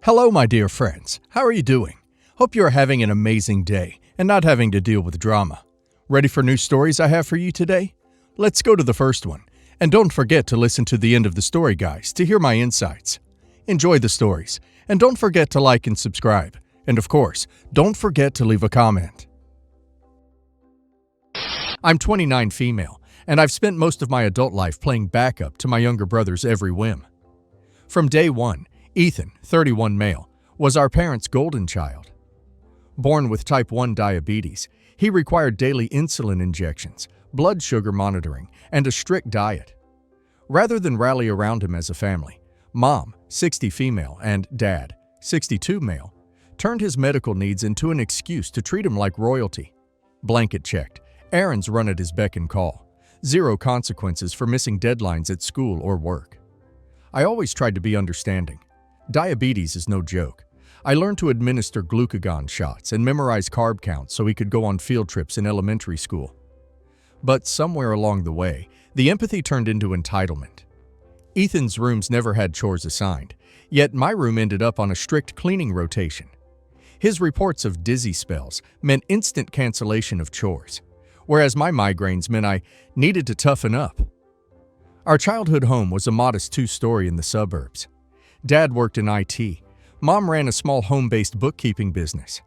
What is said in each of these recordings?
Hello, my dear friends. How are you doing? Hope you are having an amazing day and not having to deal with drama. Ready for new stories I have for you today? Let's go to the first one. And don't forget to listen to the end of the story, guys, to hear my insights. Enjoy the stories. And don't forget to like and subscribe. And of course, don't forget to leave a comment. I'm 29 female, and I've spent most of my adult life playing backup to my younger brother's every whim. From day one, Ethan, 31 male, was our parents' golden child. Born with type 1 diabetes, he required daily insulin injections, blood sugar monitoring, and a strict diet. Rather than rally around him as a family, Mom, 60 female, and Dad, 62 male, turned his medical needs into an excuse to treat him like royalty. Blanket checked, errands run at his beck and call, zero consequences for missing deadlines at school or work. I always tried to be understanding. Diabetes is no joke. I learned to administer glucagon shots and memorize carb counts so he could go on field trips in elementary school. But somewhere along the way, the empathy turned into entitlement. Ethan's rooms never had chores assigned, yet my room ended up on a strict cleaning rotation. His reports of dizzy spells meant instant cancellation of chores, whereas my migraines meant I needed to toughen up. Our childhood home was a modest two-story in the suburbs. Dad worked in IT. Mom ran a small home-based bookkeeping business.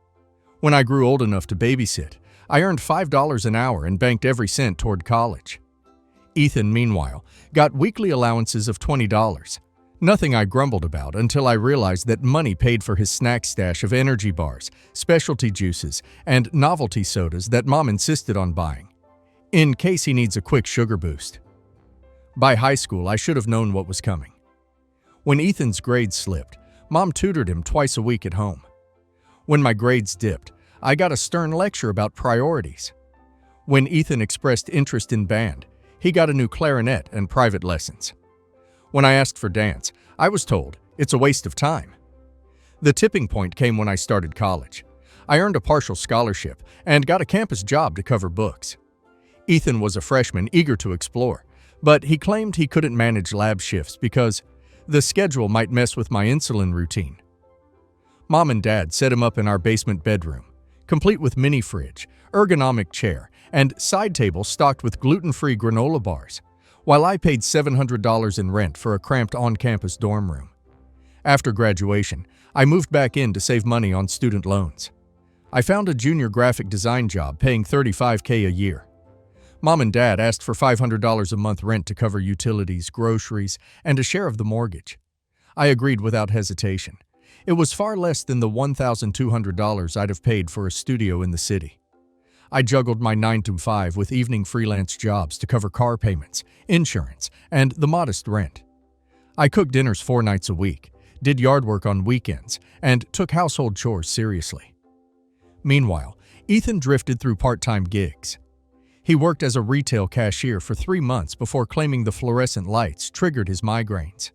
When I grew old enough to babysit, I earned $5 an hour and banked every cent toward college. Ethan, meanwhile, got weekly allowances of $20. Nothing I grumbled about until I realized that money paid for his snack stash of energy bars, specialty juices, and novelty sodas that Mom insisted on buying, in case he needs a quick sugar boost. By high school, I should have known what was coming. When Ethan's grades slipped, Mom tutored him twice a week at home. When my grades dipped, I got a stern lecture about priorities. When Ethan expressed interest in band, he got a new clarinet and private lessons. When I asked for dance, I was told it's a waste of time. The tipping point came when I started college. I earned a partial scholarship and got a campus job to cover books. Ethan was a freshman eager to explore, but he claimed he couldn't manage lab shifts because the schedule might mess with my insulin routine. Mom and Dad set him up in our basement bedroom, complete with mini fridge, ergonomic chair, and side table stocked with gluten-free granola bars, while I paid $700 in rent for a cramped on-campus dorm room. After graduation, I moved back in to save money on student loans. I found a junior graphic design job paying $35K a year. Mom and Dad asked for $500 a month rent to cover utilities, groceries, and a share of the mortgage. I agreed without hesitation. It was far less than the $1,200 I'd have paid for a studio in the city. I juggled my 9-to-5 with evening freelance jobs to cover car payments, insurance, and the modest rent. I cooked dinners 4 nights a week, did yard work on weekends, and took household chores seriously. Meanwhile, Ethan drifted through part-time gigs. He worked as a retail cashier for 3 months before claiming the fluorescent lights triggered his migraines.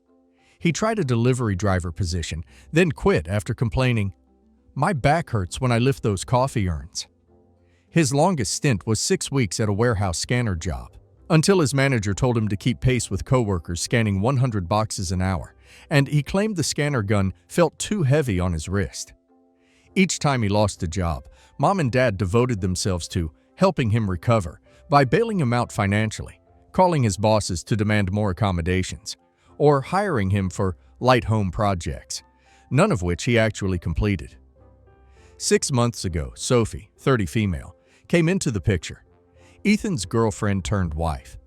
He tried a delivery driver position, then quit after complaining, "My back hurts when I lift those coffee urns." His longest stint was 6 weeks at a warehouse scanner job, until his manager told him to keep pace with coworkers scanning 100 boxes an hour, and he claimed the scanner gun felt too heavy on his wrist. Each time he lost a job, Mom and Dad devoted themselves to helping him recover by bailing him out financially, calling his bosses to demand more accommodations, or hiring him for light home projects, none of which he actually completed. 6 months ago, Sophie, 30 female, came into the picture. Ethan's girlfriend turned wife.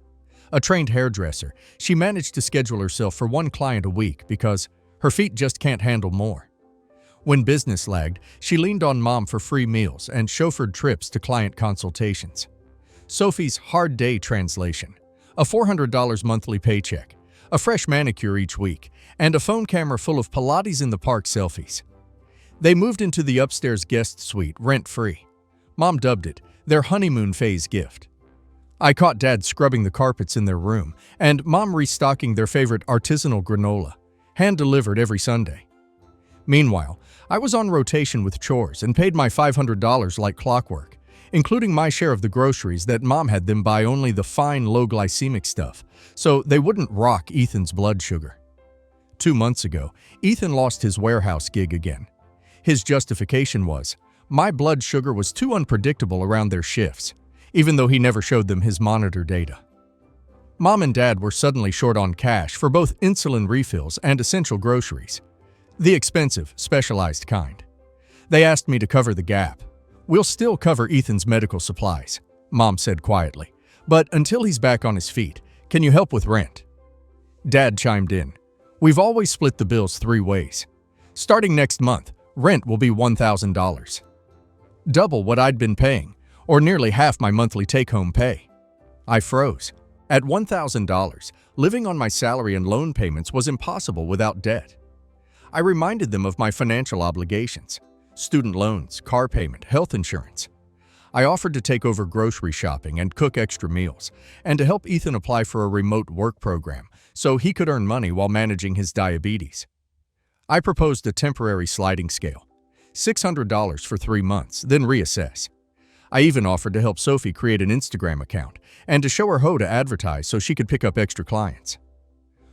A trained hairdresser, she managed to schedule herself for 1 client a week because her feet just can't handle more. When business lagged, she leaned on Mom for free meals and chauffeured trips to client consultations. Sophie's hard day translation: a $400 monthly paycheck, a fresh manicure each week, and a phone camera full of Pilates in the park selfies. They moved into the upstairs guest suite rent-free. Mom dubbed it their honeymoon phase gift. I caught Dad scrubbing the carpets in their room and Mom restocking their favorite artisanal granola, hand-delivered every Sunday. Meanwhile, I was on rotation with chores and paid my $500 like clockwork, including my share of the groceries that Mom had them buy only the fine, low-glycemic stuff, so they wouldn't rock Ethan's blood sugar. 2 months ago, Ethan lost his warehouse gig again. His justification was, my blood sugar was too unpredictable around their shifts, even though he never showed them his monitor data. Mom and Dad were suddenly short on cash for both insulin refills and essential groceries, the expensive, specialized kind. They asked me to cover the gap. We'll still cover Ethan's medical supplies, Mom said quietly, but until he's back on his feet, can you help with rent? Dad chimed in. We've always split the bills 3 ways. Starting next month, rent will be $1,000. Double what I'd been paying, or nearly half my monthly take-home pay. I froze. At $1,000, living on my salary and loan payments was impossible without debt. I reminded them of my financial obligations: student loans, car payment, health insurance. I offered to take over grocery shopping and cook extra meals, and to help Ethan apply for a remote work program so he could earn money while managing his diabetes. I proposed a temporary sliding scale, $600 for 3 months, then reassess. I even offered to help Sophie create an Instagram account and to show her how to advertise so she could pick up extra clients.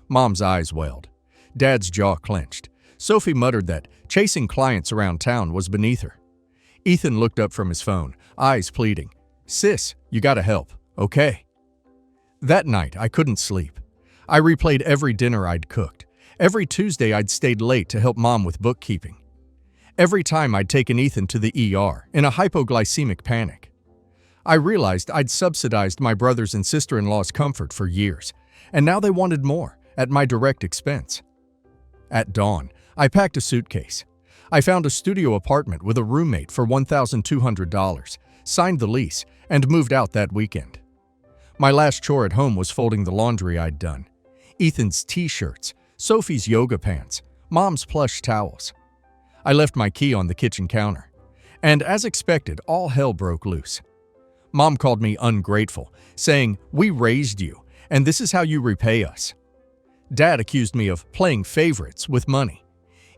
Mom's eyes welled. Dad's jaw clenched. Sophie muttered that chasing clients around town was beneath her. Ethan looked up from his phone, eyes pleading. Sis, you gotta help, okay? That night, I couldn't sleep. I replayed every dinner I'd cooked. Every Tuesday I'd stayed late to help Mom with bookkeeping. Every time I'd taken Ethan to the ER in a hypoglycemic panic. I realized I'd subsidized my brothers and sister-in-law's comfort for years, and now they wanted more, at my direct expense. At dawn, I packed a suitcase. I found a studio apartment with a roommate for $1,200, signed the lease, and moved out that weekend. My last chore at home was folding the laundry I'd done. Ethan's t-shirts, Sophie's yoga pants, Mom's plush towels. I left my key on the kitchen counter. And as expected, all hell broke loose. Mom called me ungrateful, saying, "We raised you, and this is how you repay us." Dad accused me of playing favorites with money,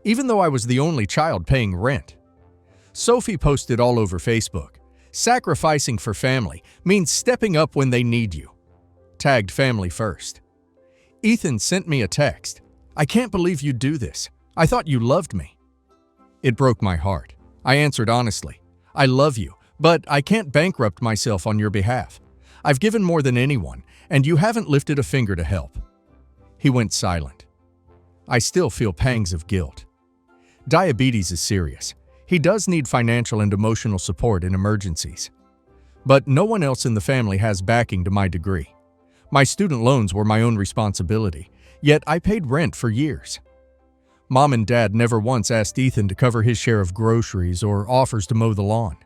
even though I was the only child paying rent. Sophie posted all over Facebook, "Sacrificing for family means stepping up when they need you." Tagged family first. Ethan sent me a text. "I can't believe you'd do this. I thought you loved me." It broke my heart. I answered honestly, "I love you, but I can't bankrupt myself on your behalf. I've given more than anyone, and you haven't lifted a finger to help." He went silent. I still feel pangs of guilt. Diabetes is serious. He does need financial and emotional support in emergencies. But no one else in the family has backing to my degree. My student loans were my own responsibility, yet I paid rent for years. Mom and Dad never once asked Ethan to cover his share of groceries or offers to mow the lawn.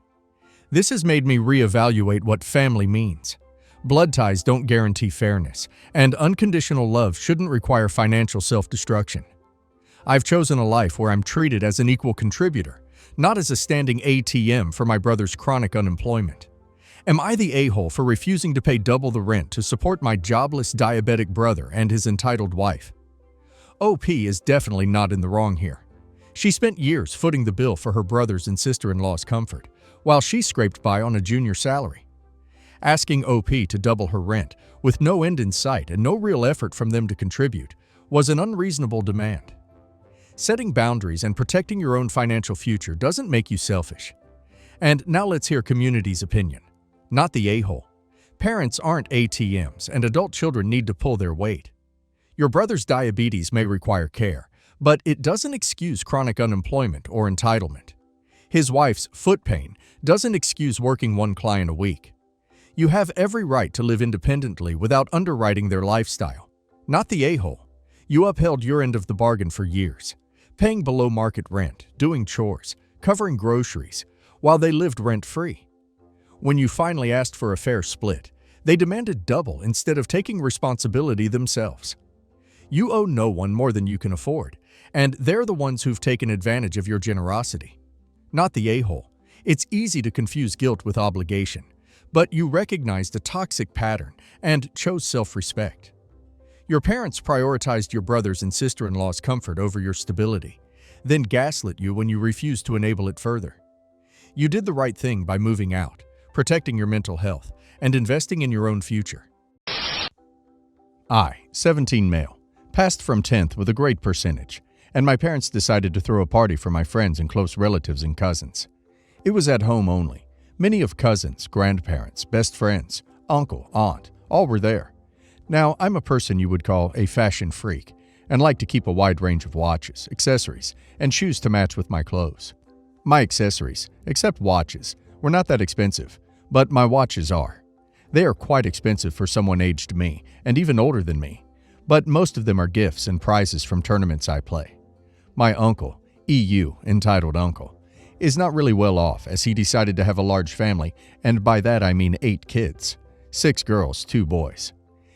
This has made me reevaluate what family means. Blood ties don't guarantee fairness, and unconditional love shouldn't require financial self-destruction. I've chosen a life where I'm treated as an equal contributor, not as a standing ATM for my brother's chronic unemployment. Am I the a-hole for refusing to pay double the rent to support my jobless diabetic brother and his entitled wife? OP is definitely not in the wrong here. She spent years footing the bill for her brothers and sister-in-law's comfort, while she scraped by on a junior salary. Asking OP to double her rent, with no end in sight and no real effort from them to contribute, was an unreasonable demand. Setting boundaries and protecting your own financial future doesn't make you selfish. And now let's hear community's opinion, not the a-hole. Parents aren't ATMs, and adult children need to pull their weight. Your brother's diabetes may require care, but it doesn't excuse chronic unemployment or entitlement. His wife's foot pain doesn't excuse working 1 client a week. You have every right to live independently without underwriting their lifestyle, not the a-hole. You upheld your end of the bargain for years, paying below market rent, doing chores, covering groceries, while they lived rent-free. When you finally asked for a fair split, they demanded double instead of taking responsibility themselves. You owe no one more than you can afford, and they're the ones who've taken advantage of your generosity. Not the a-hole. It's easy to confuse guilt with obligation, but you recognized a toxic pattern and chose self-respect. Your parents prioritized your brothers and sister-in-law's comfort over your stability, then gaslit you when you refused to enable it further. You did the right thing by moving out, protecting your mental health, and investing in your own future. I, 17 male, Passed from 10th with a great percentage, and my parents decided to throw a party for my friends and close relatives and cousins. It was at home only. Many of cousins, grandparents, best friends, uncle, aunt, all were there. Now, I'm a person you would call a fashion freak, and like to keep a wide range of watches, accessories, and shoes to match with my clothes. My accessories, except watches, were not that expensive, but my watches are. They are quite expensive for someone aged me, and even older than me, but most of them are gifts and prizes from tournaments I play. My uncle, EU, entitled uncle, is not really well off as he decided to have a large family, and by that I mean 8 kids, 6 girls, 2 boys.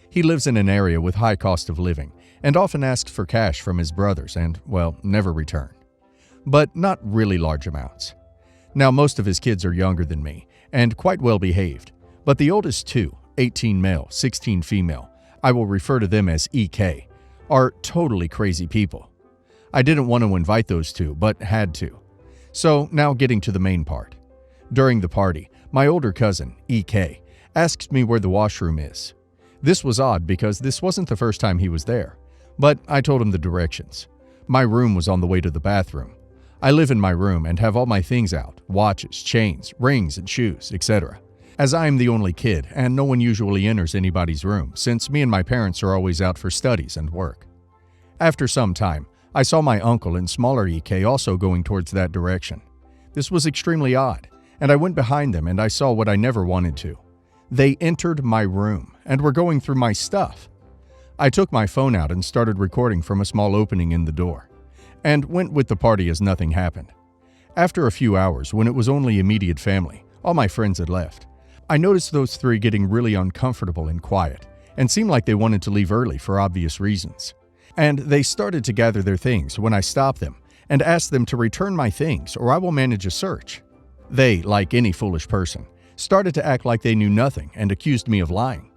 He lives in an area with high cost of living, and often asks for cash from his brothers and, well, never return. But not really large amounts. Now, most of his kids are younger than me, and quite well behaved, but the oldest 2, 18 male, 16 female, I will refer to them as EK, are totally crazy people. I didn't want to invite those 2, but had to. So, now getting to the main part. During the party, my older cousin, EK, asked me where the washroom is. This was odd because this wasn't the first time he was there, but I told him the directions. My room was on the way to the bathroom. I live in my room and have all my things out, watches, chains, rings, and shoes, etc. As I am the only kid and no one usually enters anybody's room since me and my parents are always out for studies and work. After some time, I saw my uncle and smaller EK also going towards that direction. This was extremely odd, and I went behind them and I saw what I never wanted to. They entered my room and were going through my stuff. I took my phone out and started recording from a small opening in the door, and went with the party as nothing happened. After a few hours, when it was only immediate family, all my friends had left, I noticed those 3 getting really uncomfortable and quiet, and seemed like they wanted to leave early for obvious reasons. And they started to gather their things when I stopped them and asked them to return my things or I will manage a search. They, like any foolish person, started to act like they knew nothing and accused me of lying.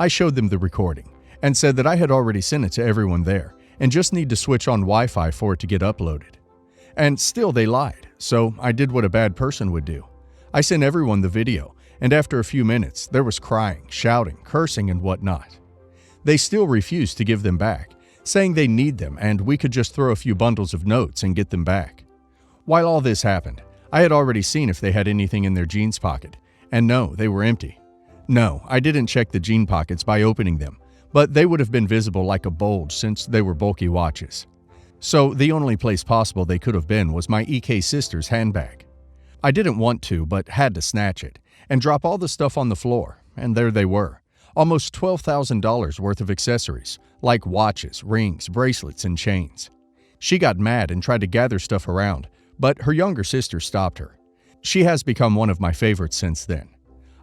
I showed them the recording and said that I had already sent it to everyone there and just need to switch on Wi-Fi for it to get uploaded. And still they lied, so I did what a bad person would do. I sent everyone the video, and after a few minutes, there was crying, shouting, cursing, and whatnot. They still refused to give them back, saying they need them and we could just throw a few bundles of notes and get them back. While all this happened, I had already seen if they had anything in their jeans pocket, and no, they were empty. No, I didn't check the jean pockets by opening them, but they would have been visible like a bulge since they were bulky watches. So the only place possible they could have been was my EK sister's handbag. I didn't want to, but had to snatch it and drop all the stuff on the floor, and there they were. Almost $12,000 worth of accessories, like watches, rings, bracelets, and chains. She got mad and tried to gather stuff around, but her younger sister stopped her. She has become one of my favorites since then.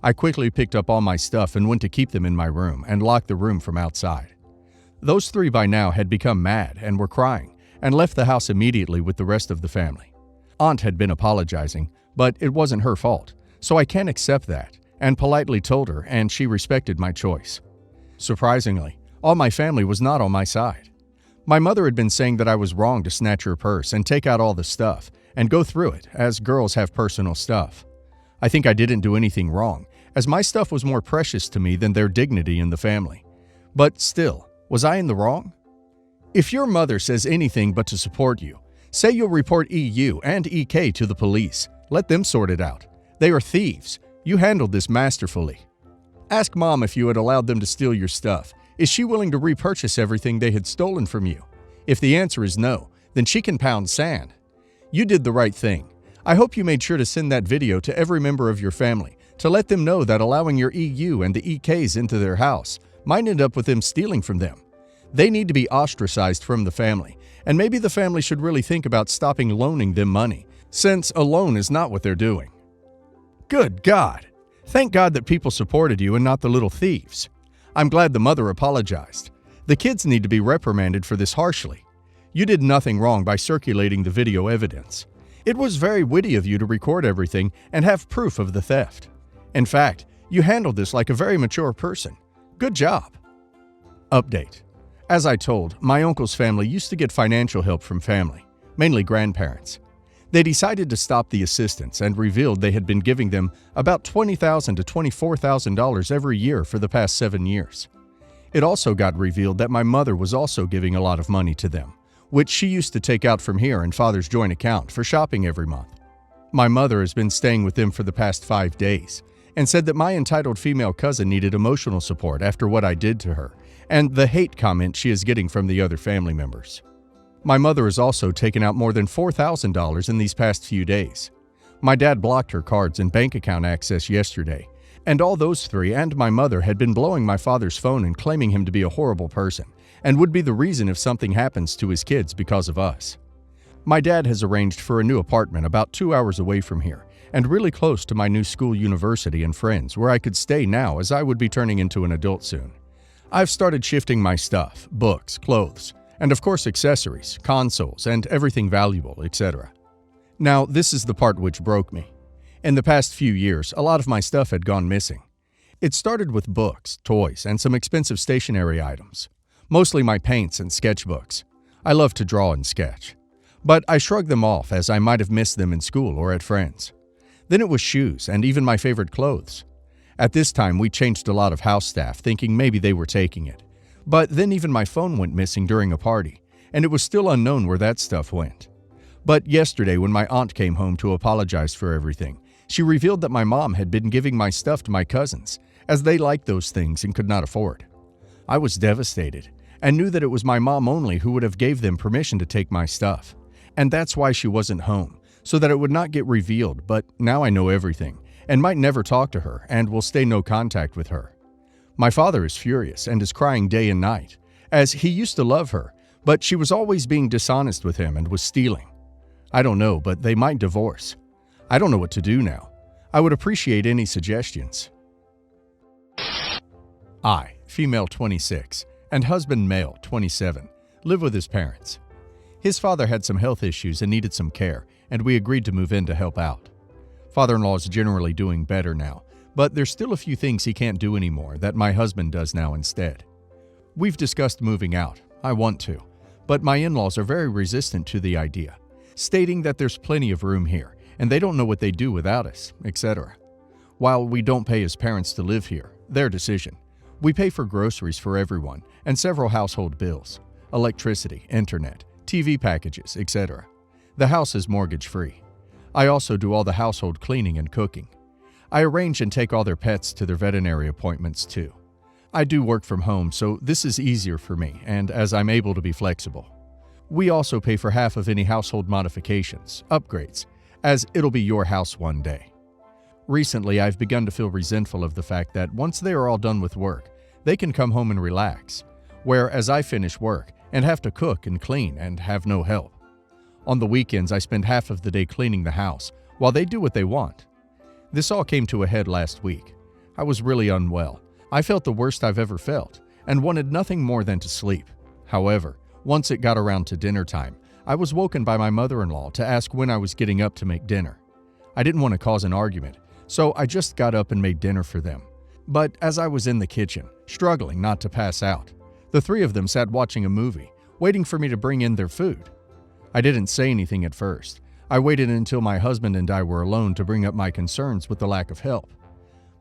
I quickly picked up all my stuff and went to keep them in my room and locked the room from outside. Those 3 by now had become mad and were crying and left the house immediately with the rest of the family. Aunt had been apologizing, but it wasn't her fault, so I can't accept that, and politely told her, and she respected my choice. Surprisingly, all my family was not on my side. My mother had been saying that I was wrong to snatch her purse and take out all the stuff and go through it, as girls have personal stuff. I think I didn't do anything wrong, as my stuff was more precious to me than their dignity in the family. But still, was I in the wrong? If your mother says anything but to support you, say you'll report EU and EK to the police. Let them sort it out. They are thieves. You handled this masterfully. Ask Mom if you had allowed them to steal your stuff. Is she willing to repurchase everything they had stolen from you? If the answer is no, then she can pound sand. You did the right thing. I hope you made sure to send that video to every member of your family to let them know that allowing your EU and the EKs into their house might end up with them stealing from them. They need to be ostracized from the family, and maybe the family should really think about stopping loaning them money, since a loan is not what they're doing. Good God! Thank God that people supported you and not the little thieves. I'm glad the mother apologized. The kids need to be reprimanded for this harshly. You did nothing wrong by circulating the video evidence. It was very witty of you to record everything and have proof of the theft. In fact, you handled this like a very mature person. Good job. Update. As I told, my uncle's family used to get financial help from family, mainly grandparents. They decided to stop the assistance and revealed they had been giving them about $20,000 to $24,000 every year for the past 7 years. It also got revealed that my mother was also giving a lot of money to them, which she used to take out from here in Father's joint account for shopping every month. My mother has been staying with them for the past 5 days and said that my entitled female cousin needed emotional support after what I did to her and the hate comments she is getting from the other family members. My mother has also taken out more than $4,000 in these past few days. My dad blocked her cards and bank account access yesterday, and all those three and my mother had been blowing my father's phone and claiming him to be a horrible person and would be the reason if something happens to his kids because of us. My dad has arranged for a new apartment about 2 hours away from here and really close to my new school, university, and friends where I could stay now as I would be turning into an adult soon. I've started shifting my stuff, books, clothes, and of course accessories, consoles, and everything valuable, etc. Now, this is the part which broke me. In the past few years, a lot of my stuff had gone missing. It started with books, toys, and some expensive stationery items. Mostly my paints and sketchbooks. I love to draw and sketch. But I shrugged them off as I might have missed them in school or at friends. Then it was shoes and even my favorite clothes. At this time, we changed a lot of house staff, thinking maybe they were taking it. But then even my phone went missing during a party, and it was still unknown where that stuff went. But yesterday, when my aunt came home to apologize for everything, she revealed that my mom had been giving my stuff to my cousins, as they liked those things and could not afford. I was devastated, and knew that it was my mom only who would have gave them permission to take my stuff. And that's why she wasn't home, so that it would not get revealed, but now I know everything, and might never talk to her, and will stay no contact with her. My father is furious and is crying day and night, as he used to love her, but she was always being dishonest with him and was stealing. I don't know, but they might divorce. I don't know what to do now. I would appreciate any suggestions. I, female 26, and husband male 27, live with his parents. His father had some health issues and needed some care, and we agreed to move in to help out. Father-in-law is generally doing better now, but there's still a few things he can't do anymore that my husband does now instead. We've discussed moving out. I want to, but my in-laws are very resistant to the idea, stating that there's plenty of room here, and they don't know what they'd do without us, etc. While we don't pay his parents to live here, their decision, we pay for groceries for everyone and several household bills, electricity, internet, TV packages, etc. The house is mortgage-free. I also do all the household cleaning and cooking. I arrange and take all their pets to their veterinary appointments too. I do work from home, so this is easier for me, and as I'm able to be flexible. We also pay for half of any household modifications, upgrades, as it'll be your house one day. Recently, I've begun to feel resentful of the fact that once they are all done with work, they can come home and relax, whereas I finish work and have to cook and clean and have no help. On the weekends, I spend half of the day cleaning the house, while they do what they want. This all came to a head last week. I was really unwell. I felt the worst I've ever felt, and wanted nothing more than to sleep. However, once it got around to dinner time, I was woken by my mother-in-law to ask when I was getting up to make dinner. I didn't want to cause an argument, so I just got up and made dinner for them. But as I was in the kitchen, struggling not to pass out, the three of them sat watching a movie, waiting for me to bring in their food. I didn't say anything at first. I waited until my husband and I were alone to bring up my concerns with the lack of help.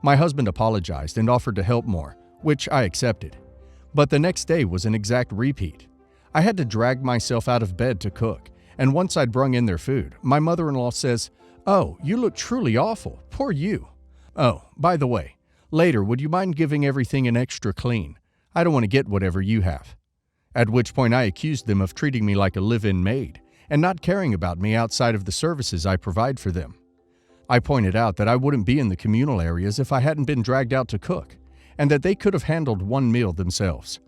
My husband apologized and offered to help more, which I accepted. But the next day was an exact repeat. I had to drag myself out of bed to cook, and once I'd brung in their food, my mother-in-law says, "Oh, you look truly awful. Poor you. Oh, by the way, later would you mind giving everything an extra clean? I don't want to get whatever you have." At which point I accused them of treating me like a live-in maid and not caring about me outside of the services I provide for them. I pointed out that I wouldn't be in the communal areas if I hadn't been dragged out to cook, and that they could have handled one meal themselves.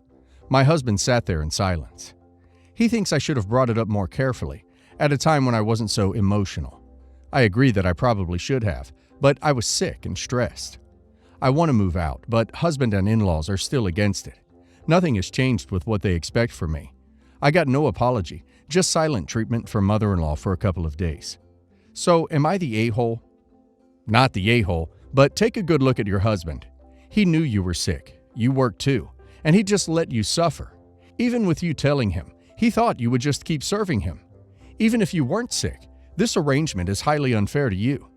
My husband sat there in silence. He thinks I should have brought it up more carefully, at a time when I wasn't so emotional. I agree that I probably should have, but I was sick and stressed. I want to move out, but husband and in-laws are still against it. Nothing has changed with what they expect from me. I got no apology, just silent treatment from mother-in-law for a couple of days. So, am I the a-hole? Not the a-hole, but take a good look at your husband. He knew you were sick. You worked too, and he just let you suffer. Even with you telling him, he thought you would just keep serving him. Even if you weren't sick, this arrangement is highly unfair to you.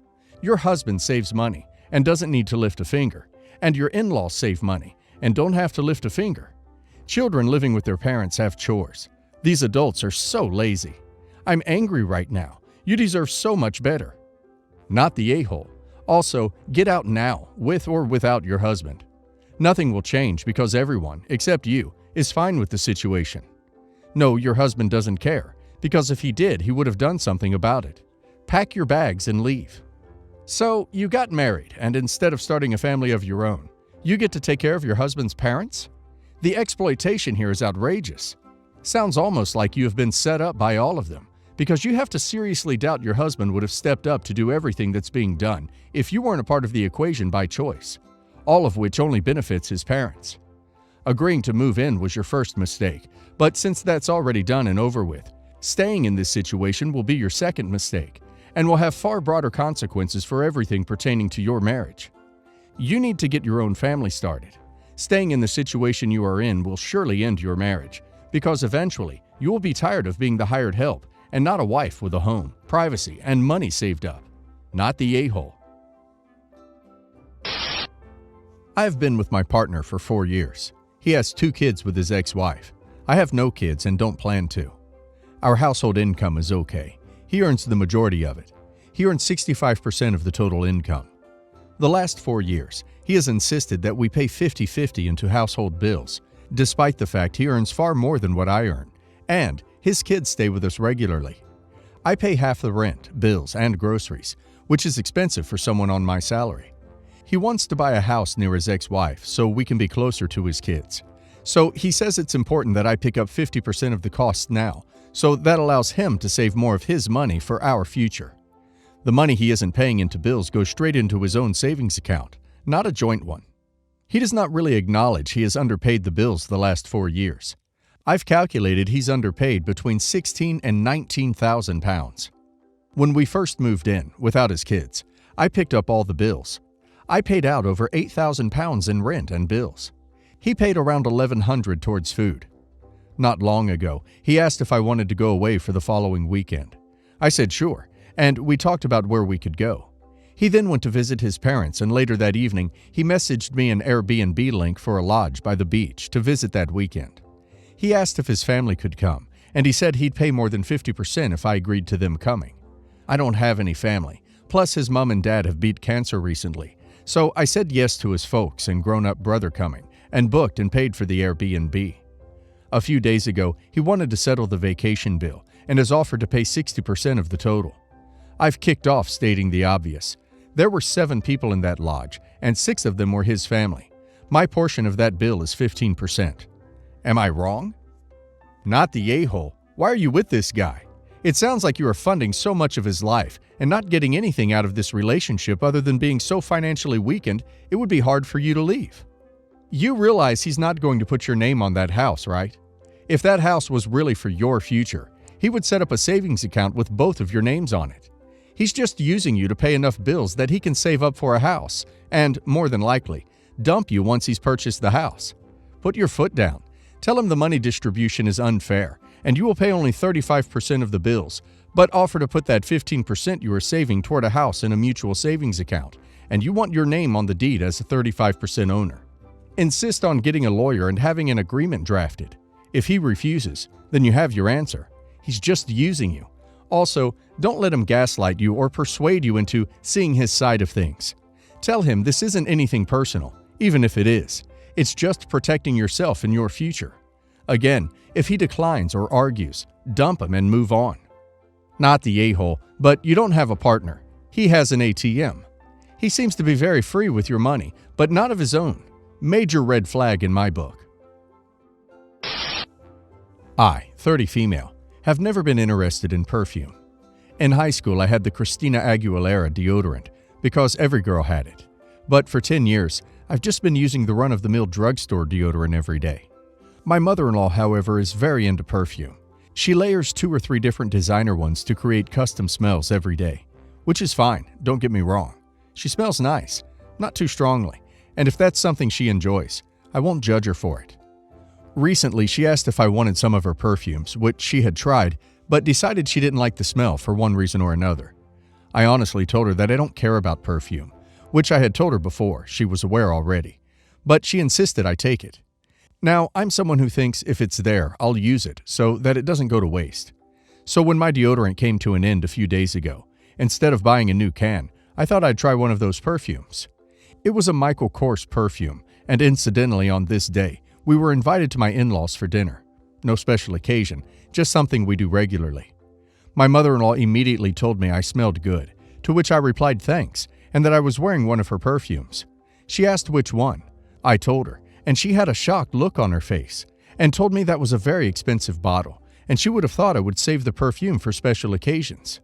Your husband saves money and doesn't need to lift a finger, and your in-laws save money and don't have to lift a finger. Children living with their parents have chores. These adults are so lazy. I'm angry right now. You deserve so much better. Not the a-hole. Also, get out now, with or without your husband. Nothing will change because everyone, except you, is fine with the situation. No, your husband doesn't care, because if he did, he would have done something about it. Pack your bags and leave. So, you got married, and instead of starting a family of your own, you get to take care of your husband's parents? The exploitation here is outrageous. Sounds almost like you have been set up by all of them, because you have to seriously doubt your husband would have stepped up to do everything that's being done if you weren't a part of the equation by choice, all of which only benefits his parents. Agreeing to move in was your first mistake, but since that's already done and over with, staying in this situation will be your second mistake, and will have far broader consequences for everything pertaining to your marriage. You need to get your own family started. Staying in the situation you are in will surely end your marriage, because eventually you will be tired of being the hired help and not a wife with a home, privacy, and money saved up. Not the a-hole. I have been with my partner for 4 years. He has 2 kids with his ex-wife. I have no kids and don't plan to. Our household income is okay. He earns the majority of it. He earns 65% of the total income. The last 4 years, he has insisted that we pay 50-50 into household bills, despite the fact he earns far more than what I earn, and his kids stay with us regularly. I pay half the rent, bills, and groceries, which is expensive for someone on my salary. He wants to buy a house near his ex-wife so we can be closer to his kids. So he says it's important that I pick up 50% of the costs now, so that allows him to save more of his money for our future. The money he isn't paying into bills goes straight into his own savings account, not a joint one. He does not really acknowledge he has underpaid the bills the last 4 years. I've calculated he's underpaid between £16,000 and £19,000. When we first moved in, without his kids, I picked up all the bills. I paid out over £8,000 in rent and bills. He paid around $1,100 towards food. Not long ago, he asked if I wanted to go away for the following weekend. I said sure, and we talked about where we could go. He then went to visit his parents, and later that evening, he messaged me an Airbnb link for a lodge by the beach to visit that weekend. He asked if his family could come, and he said he'd pay more than 50% if I agreed to them coming. I don't have any family, plus his mom and dad have beat cancer recently, so I said yes to his folks and grown-up brother coming, and booked and paid for the Airbnb. A few days ago, he wanted to settle the vacation bill and has offered to pay 60% of the total. I've kicked off stating the obvious. There were 7 people in that lodge, and 6 of them were his family. My portion of that bill is 15%. Am I wrong? Not the a-hole. Why are you with this guy? It sounds like you are funding so much of his life and not getting anything out of this relationship other than being so financially weakened, it would be hard for you to leave. You realize he's not going to put your name on that house, right? If that house was really for your future, he would set up a savings account with both of your names on it. He's just using you to pay enough bills that he can save up for a house and, more than likely, dump you once he's purchased the house. Put your foot down. Tell him the money distribution is unfair, and you will pay only 35% of the bills, but offer to put that 15% you are saving toward a house in a mutual savings account, and you want your name on the deed as a 35% owner. Insist on getting a lawyer and having an agreement drafted. If he refuses, then you have your answer. He's just using you. Also, don't let him gaslight you or persuade you into seeing his side of things. Tell him this isn't anything personal, even if it is. It's just protecting yourself and your future. Again, if he declines or argues, dump him and move on. Not the a-hole, but you don't have a partner. He has an ATM. He seems to be very free with your money, but not of his own. Major red flag in my book. I, 30 female, have never been interested in perfume. In high school, I had the Christina Aguilera deodorant because every girl had it. But for 10 years, I've just been using the run-of-the-mill drugstore deodorant every day. My mother-in-law, however, is very into perfume. She layers 2 or 3 different designer ones to create custom smells every day, which is fine, don't get me wrong. She smells nice, not too strongly, and if that's something she enjoys, I won't judge her for it. Recently, she asked if I wanted some of her perfumes, which she had tried, but decided she didn't like the smell for one reason or another. I honestly told her that I don't care about perfume, which I had told her before, she was aware already, but she insisted I take it. Now, I'm someone who thinks if it's there, I'll use it so that it doesn't go to waste. So when my deodorant came to an end a few days ago, instead of buying a new can, I thought I'd try one of those perfumes. It was a Michael Kors perfume, and incidentally on this day, we were invited to my in-laws for dinner. No special occasion, just something we do regularly. My mother-in-law immediately told me I smelled good, to which I replied thanks, and that I was wearing one of her perfumes. She asked which one. I told her, and she had a shocked look on her face, and told me that was a very expensive bottle, and she would have thought I would save the perfume for special occasions.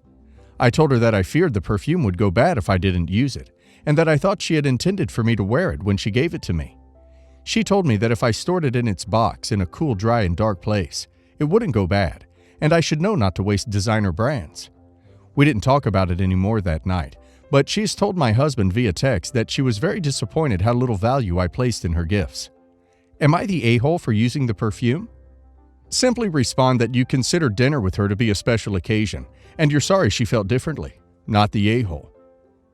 I told her that I feared the perfume would go bad if I didn't use it, and that I thought she had intended for me to wear it when she gave it to me. She told me that if I stored it in its box in a cool, dry, and dark place, it wouldn't go bad, and I should know not to waste designer brands. We didn't talk about it anymore that night, but she's told my husband via text that she was very disappointed how little value I placed in her gifts. Am I the a-hole for using the perfume? Simply respond that you consider dinner with her to be a special occasion, and you're sorry she felt differently, not the a-hole.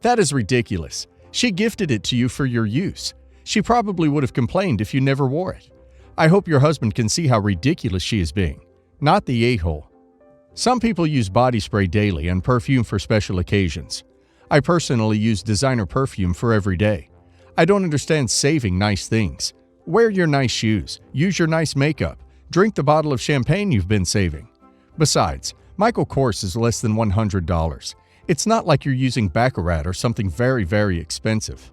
That is ridiculous. She gifted it to you for your use. She probably would have complained if you never wore it. I hope your husband can see how ridiculous she is being, not the a-hole. Some people use body spray daily and perfume for special occasions. I personally use designer perfume for every day. I don't understand saving nice things. Wear your nice shoes, use your nice makeup, drink the bottle of champagne you've been saving. Besides, Michael Kors is less than $100. It's not like you're using Baccarat or something very, very expensive.